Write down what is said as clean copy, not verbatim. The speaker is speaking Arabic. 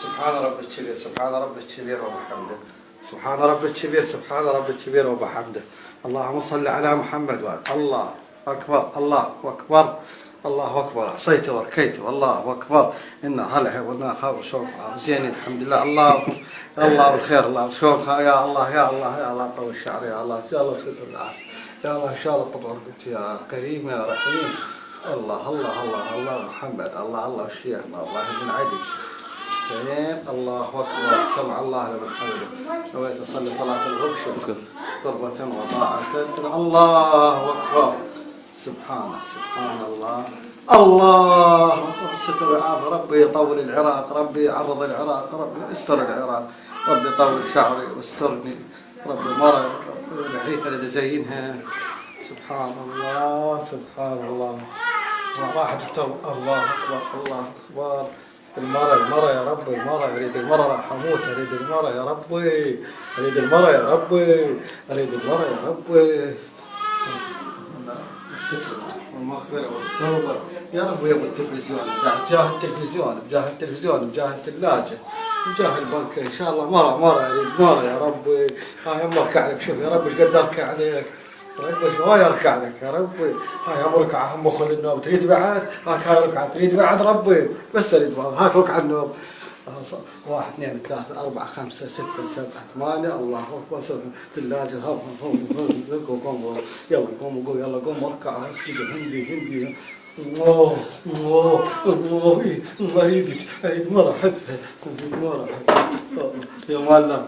سبحان رب الكبير سبحان رب الكبير وبحمده. سبحان رب الكبير سبحان رب الكبير وبحمده. اللهم صل على محمد وعلى الله أكبر الله أكبر الله أكبر. عصيت وركيت والله أكبر. إنا هلع وإنا خاب شوف زين الحمد لله. الله بالخير الله شوف يا الله يا الله يا الله طول الشعر يا الله إن شاء الله ستر العافية يا الله إن شاء الله طبعا قلت يا كريم يا رحيم. الله الله الله الله محمد الله الشيخ الله بن عدي زين. الله أكبر. سمع الله لمن حمده. نويت أصلي صلاة الغبش ضربة وطاعة. الله أكبر. سبحان الله الله ستر العافية. ربي يطول العراق ربي يعرض العراق ربي يستر العراق ربي يطول شعري واسترني ربي مرة ربي لحيتي اللي زينها. سبحان الله راحت التوبة. الله أكبر الله أكبر. المرة يا رب المرة أريد المرة راح أموت. أريد المرة يا ربي أريد المرة يا ربي أريد المرة يا ربي. الستر والمغفرة والتوبة يا رب. يا ابو التلفزيون بجاه التلفزيون بجاه التلفزيون بجاه الثلاجة بجاه البنك إن شاء الله مرة أريد مرة يا ربي. هاي أركع لك شوف يا رب إيش قد أركع عليك ربي شوي أركع لك يا ربي. هاي ركعة هم خذ النوم تريد بعد هاي ركعة تريد بعد ربي بس أريد هاي ركعة النوم. 1 2 3 4 5 6 7 8 الله أكبر. ثلاجة قوم يلا قوم يلا قوم اركع اسجد هندي. الله أريد مرة أحبها يا معلم.